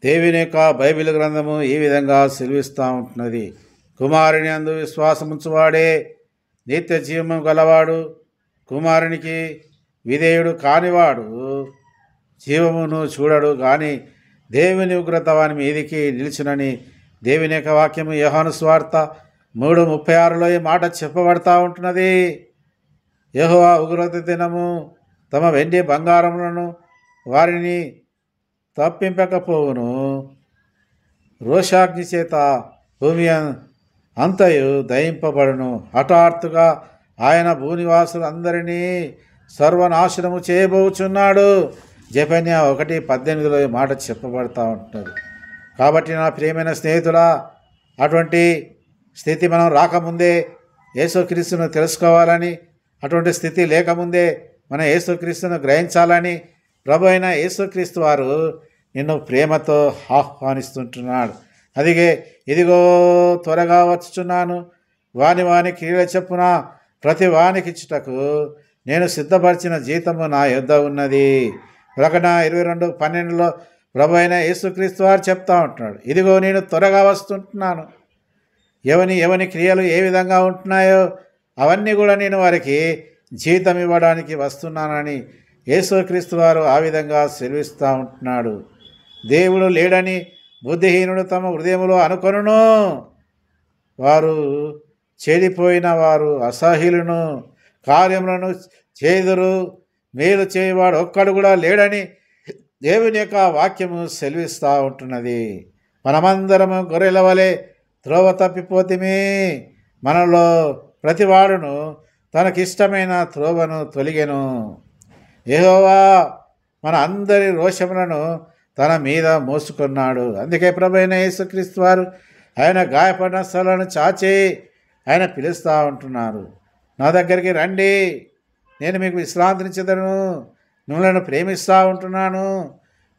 దేవుని యొక్క బైబిల్ గ్రంథము ఈ విధంగా సెలవిస్తూ ఉంటున్నది. కుమారుని అందు విశ్వాసముంచువాడే నిత్య జీవము గలవాడు, కుమారునికి విధేయుడు కానివాడు జీవమును చూడడు కానీ దేవుని ఉగ్రత వాని మీదికి నిలిచునని దేవుని యొక్క వాక్యము యోహాను సువార్త 3:36లో ఈ మాట చెప్పబడతా ఉంటున్నది. యెహోవా ఉగ్రత దినము తమ వెండి బంగారములను వారిని తప్పింపకపోవును. రోషాగ్ని చేత భూమి అంతయు దహింపబడును. హఠాత్తుగా ఆయన భూనివాసులందరినీ సర్వనాశనము చేయబోచున్నాడు. జెఫన్యా 1:18లో ఈ మాట చెప్పబడతా ఉంటుంది. కాబట్టి నా ప్రియమైన స్నేహితుడా, అటువంటి స్థితి మనం రాకముందే యేసుక్రీస్తును తెలుసుకోవాలని, అటువంటి స్థితి లేకముందే మన యేసుక్రీస్తును గ్రహించాలని ప్రభు అయిన యేసుక్రీస్తు వారు నిన్ను ప్రేమతో ఆహ్వానిస్తుంటున్నాడు. ఇదిగో త్వరగా వచ్చుచున్నాను, వాని క్రియల చెప్పున ప్రతి వానికిచ్చుటకు నేను సిద్ధపరిచిన జీతము నా యొద్ద ఉన్నది. ప్రకటన 22:12లో ప్రభు అయిన యేసుక్రీస్తు వారు చెప్తా ఉంటున్నాడు, ఇదిగో నేను త్వరగా వస్తుంటున్నాను. ఎవని క్రియలు ఏ విధంగా ఉంటున్నాయో అవన్నీ కూడా నేను వారికి జీతం ఇవ్వడానికి వస్తున్నానని యేసుక్రీస్తు వారు ఆ విధంగా సెలవిస్తూ ఉంటున్నాడు. దేవుడు లేడని బుద్ధిహీనుడు తమ హృదయములో అనుకొనును. వారు చెడిపోయిన వారు అసహ్యులను, కార్యములను చేదురు, మేలు చేయవాడు ఒక్కడు కూడా లేడని దేవుని యొక్క వాక్యము సెలవిస్తూ ఉంటున్నది. మనమందరము గొర్రెల వలె త్రోవ తప్పిపోతిమి. మనలో ప్రతివాడును తనకిష్టమైన త్రోవను తొలిగెను. యెహోవా మన అందరి రోషములను తన మీద మోసుకున్నాడు. అందుకే ప్రభువైన యేసుక్రీస్తు వారు ఆయన గాయపడిన స్థలాలను చాచి ఆయన పిలుస్తూ ఉంటున్నారు, నా దగ్గరికి రండి, నేను మీకు విశ్రాంతినిచ్చేదను, మిమ్మల్ని ప్రేమిస్తూ ఉంటున్నాను,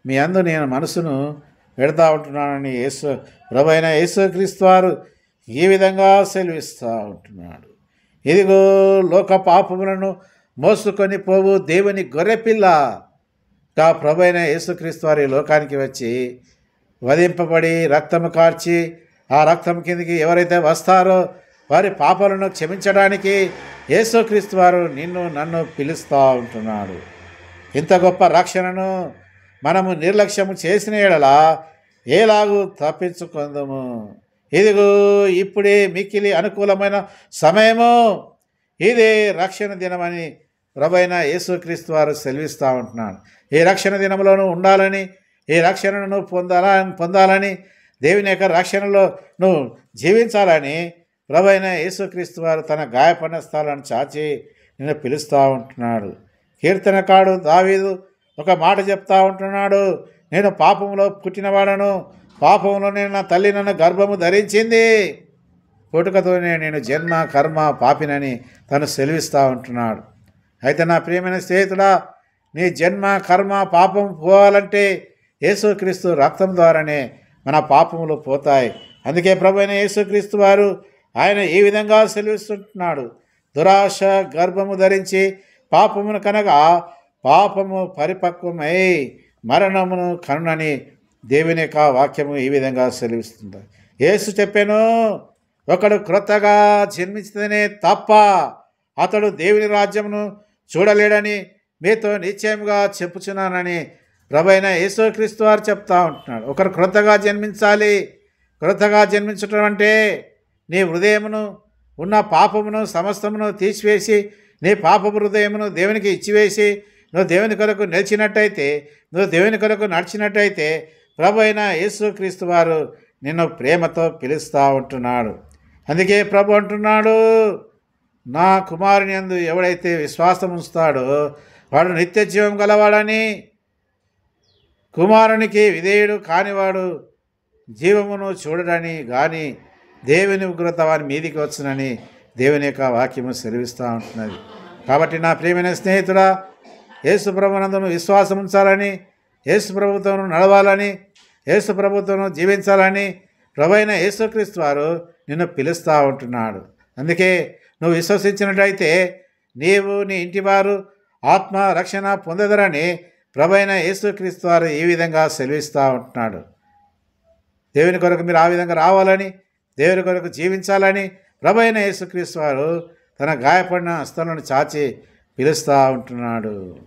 మీ అందు నేను మనసును పెడతా ఉంటున్నానని ప్రభు అయిన యేసుక్రీస్తు వారు ఈ విధంగా సెలవిస్తూ ఉంటున్నాడు. ఇదిగో లోక పాపములను మోసుకొని పోవు దేవుని గొర్రెపిల్ల ప్రభు అయిన యేసుక్రీస్తు వారి లోకానికి వచ్చి వధింపబడి రక్తము కార్చి ఆ రక్తం కిందికి ఎవరైతే వస్తారో వారి పాపాలను క్షమించడానికి యేసుక్రీస్తు వారు నన్ను పిలుస్తూ ఉంటున్నాడు. ఇంత గొప్ప రక్షణను మనము నిర్లక్ష్యము చేసిన యెడల ఎలాగూ తప్పించుకుందాము. ఇదిగో ఇప్పుడే మిక్కిలి అనుకూలమైన సమయము, ఇదే రక్షణ దినమని ప్రభు అయిన యేసుక్రీస్తు వారు సెలవిస్తూ ఉంటున్నాడు. ఈ రక్షణ దినంలోనూ ఉండాలని, ఈ రక్షణను పొందాలని, దేవుని యొక్క రక్షణలో నువ్వు జీవించాలని ప్రభు అయిన యేసుక్రీస్తు వారు తన గాయపడిన స్థలాన్ని చాచి నిన్ను పిలుస్తూ ఉంటున్నాడు. కీర్తనకాడు దావీదు ఒక మాట చెప్తా ఉంటున్నాడు, నేను పాపంలో పుట్టినవాడను, పాపంలో నా తల్లి నన్ను గర్భము ధరించింది, పుట్టుకతోనే నేను జన్మ కర్మ పాపినని తను సెలవిస్తూ ఉంటున్నాడు. అయితే నా ప్రియమైన స్నేహితుడా, నీ జన్మ కర్మ పాపం పోవాలంటే యేసుక్రీస్తు రక్తం ద్వారానే మన పాపములు పోతాయి. అందుకే ప్రభు అయిన యేసుక్రీస్తు వారు ఆయన ఈ విధంగా సెలవిస్తుంటున్నాడు, దురాశ గర్భము ధరించి పాపమును కనగా పాపము పరిపక్వమై మరణమును కనునని దేవుని యొక్క వాక్యము ఈ విధంగా సెలవిస్తుంది. యేసు చెప్పాను, ఒకడు క్రొత్తగా జన్మించితేనే తప్ప అతడు దేవుని రాజ్యమును చూడలేడని మీతో నిశ్చయంగా చెప్పుచున్నానని ప్రభు అయిన యేసుక్రీస్తు వారు చెప్తా ఉంటున్నాడు. ఒకరు క్రొత్తగా జన్మించాలి. క్రొత్తగా జన్మించటం అంటే నీ హృదయమును ఉన్న పాపమును సమస్తమును తీసివేసి నీ పాపపు హృదయమును దేవునికి ఇచ్చివేసి నువ్వు దేవుని కొరకు నిలిచినట్టయితే, నువ్వు దేవుని కొరకు నడిచినట్టయితే ప్రభు అయిన యేసుక్రీస్తు వారు నిన్ను ప్రేమతో పిలుస్తూ ఉంటున్నాడు. అందుకే ప్రభు అంటున్నాడు, నా కుమారుని యందు ఎవడైతే విశ్వాసం ఉంచుతాడో వాడు నిత్య జీవం గలవాడని, కుమారునికి విధేయుడు కానివాడు జీవమును చూడడని కానీ దేవుని ఉగ్రత వారి మీదికి వచ్చునని దేవుని యొక్క వాక్యము సెలవిస్తూ ఉంటున్నది. కాబట్టి నా ప్రియమైన స్నేహితుడా, యేసు ప్రభునందును విశ్వాసం ఉంచాలని, యేసు ప్రభుతో నడవాలని, యేసు ప్రభుతో జీవించాలని ప్రభు అయిన యేసుక్రీస్తు వారు నిన్ను పిలుస్తూ ఉంటున్నాడు. అందుకే నువ్వు విశ్వసించినట్లయితే నీవు నీ ఇంటివారు ఆత్మ రక్షణ పొందదరని ప్రభు అయిన యేసుక్రీస్తు వారు ఈ విధంగా సెలవిస్తూ ఉంటున్నాడు. దేవుని కొరకు మీరు ఆ విధంగా రావాలని, దేవుని కొరకు జీవించాలని ప్రభు అయిన యేసుక్రీస్తు వారు తన గాయపడిన హస్తాలను చాచి పిలుస్తూ ఉంటున్నాడు.